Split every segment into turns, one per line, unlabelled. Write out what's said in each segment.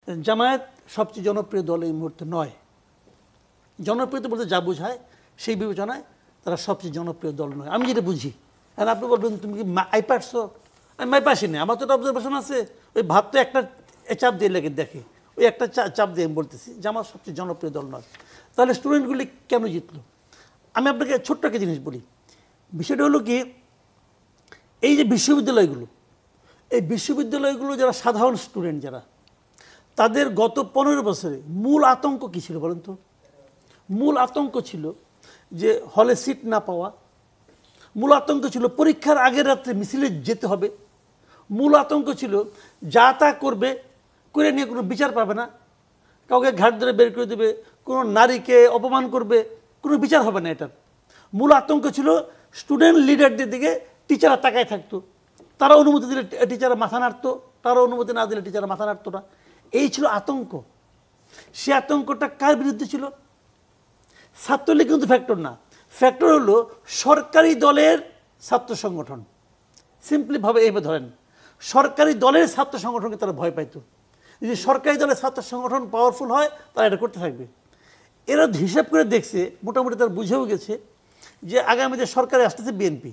জামায়াত সবচেয়ে জনপ্রিয় দল এই মুহূর্তে নয়। জনপ্রিয়তা বলতে যা বোঝায় সেই বিবেচনায় তারা সবচেয়ে জনপ্রিয় দল নয়, আমি যেটা বুঝি। আর আপনি বলবেন তুমি কি মাই পারছো, আমি মাই পাসি না, আমার তো একটা অবজারভেশন আছে। ওই ভাত তো একটা চাপ দিয়ে লেগে দেখে, ওই একটা চাপ দিয়ে আমি বলতেছি যে আমার সবচেয়ে জনপ্রিয় দল নয়। তাহলে স্টুডেন্টগুলি কেন জিতলো? আমি আপনাকে ছোট্ট একটা জিনিস বলি। বিষয়টা হলো কি, এই যে বিশ্ববিদ্যালয়গুলো, এই বিশ্ববিদ্যালয়গুলো যারা সাধারণ স্টুডেন্ট যারা, তাদের গত 15 বছরে মূল আতঙ্ক কী ছিল বলেন তো? মূল আতঙ্ক ছিল যে হলে সিট না পাওয়া, মূল আতঙ্ক ছিল পরীক্ষার আগের রাত্রে মিছিলে যেতে হবে, মূল আতঙ্ক ছিল যা তা করবে, করে নিয়ে কোনো বিচার পাবে না, কাউকে ঘাট ধরে বের করে দেবে, কোনো নারীকে অপমান করবে, কোনো বিচার হবে না। এটার মূল আতঙ্ক ছিল স্টুডেন্ট লিডারদের দিকে টিচাররা তাকায় থাকতো, তারা অনুমতি দিলে টিচাররা মাথা নাড়তো, তারা অনুমতি না দিলে টিচাররা মাথা নাড়তো না। এই ছিল আতঙ্ক। সে আতঙ্কটা কার বিরুদ্ধে ছিল? ছাত্রলীগ কিন্তু ফ্যাক্টর না, ফ্যাক্টর হলো সরকারি দলের ছাত্র সংগঠন। সিম্পলিভাবে এইভাবে ধরেন, সরকারি দলের ছাত্র সংগঠনকে তারা ভয় পাইতো। যদি সরকারি দলের ছাত্র সংগঠন পাওয়ারফুল হয় তারা এটা করতে থাকবে। এরা হিসাব করে দেখছে, মোটামুটি তারা বুঝেও গেছে যে আগামীতে সরকারে আসতেছে বিএনপি,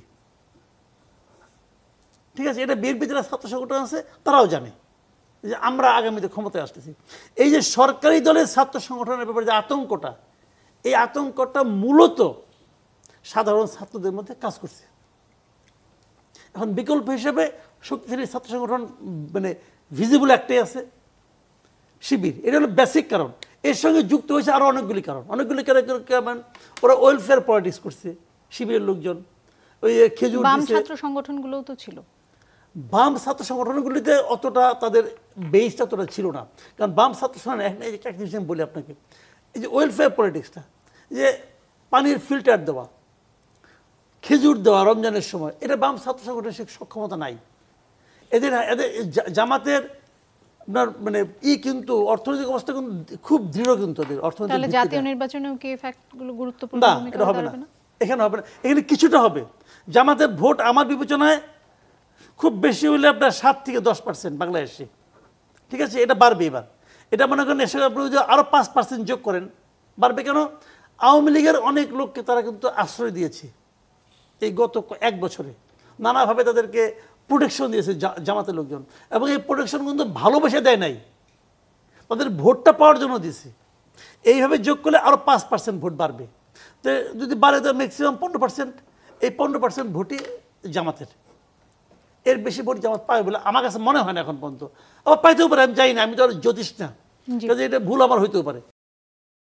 ঠিক আছে? এটা বিএনপি যারা ছাত্র সংগঠন আছে তারাও জানে যে আমরা আগামীতে ক্ষমতায় আসতেছি। এই যে সরকারি দলের ছাত্র সংগঠনের ব্যাপারে যে আতঙ্কটা, এই আতঙ্কটা মূলত সাধারণ ছাত্রদের মধ্যে কাজ করছে। এখন বিকল্প হিসেবে শক্তিশালী ছাত্র সংগঠন মানে ভিজিবল একটাই আছে, শিবির। এটা হলো বেসিক কারণ। এর সঙ্গে যুক্ত হয়েছে আরও অনেকগুলি কারণ। কারণ ওরা ওয়েলফেয়ার পলিটিক্স করছে শিবিরের লোকজন। ওই খেজুর
বাম ছাত্র সংগঠনগুলোও তো ছিল।
বাম ছাত্র সংগঠনগুলিতে অতটা তাদের বেসটা অতটা ছিল না, কারণ বাম ছাত্র সংগঠন একটা জিনিস আমি বলি আপনাকে, এই যে ওয়েলফেয়ার পলিটিক্সটা, যে পানির ফিল্টার দেওয়া, খেজুর দেওয়া রমজানের সময়, এটা বাম ছাত্র সংগঠনের সে সক্ষমতা নাই। এদের জামাতের আপনার মানে কিন্তু অর্থনৈতিক অবস্থা কিন্তু খুব দৃঢ়, কিন্তু ওদের অর্থনৈতিক
জাতীয় নির্বাচনেও কি ফ্যাক্টগুলো গুরুত্বপূর্ণ
না, এটা হবে না, এখানে হবে না। এখানে কিছুটা হবে। জামাতের ভোট আমার বিবেচনায় খুব বেশি হইলে আপনার 7 থেকে 10% বাংলাদেশে, ঠিক আছে? এটা বাড়বে এবার। এটা মনে করেন এসে আপনি যদি আরও 5% যোগ করেন, বাড়বে কেন? আওয়ামী লীগের অনেক লোককে তারা কিন্তু আশ্রয় দিয়েছে এই গত 1 বছরে, নানাভাবে তাদেরকে প্রোটেকশন দিয়েছে জামাতের লোকজন, এবং এই প্রোটেকশন কিন্তু ভালোবেসে দেয় নাই, তাদের ভোটটা পাওয়ার জন্য দিয়েছে। এইভাবে যোগ করলে আরও 5% ভোট বাড়বে। তো যদি বাড়ে তো ম্যাক্সিমাম 15%, এই 15% ভোটই জামাতের। এর বেশি ভোট জামাত পাবে বলে আমার কাছে মনে হয় না এখন পর্যন্ত। আবার পাইতেও পারে, আমি জানি না, আমি তো আর জ্যোতিষ না, কাজে এটা ভুল আমার হইতেও পারে।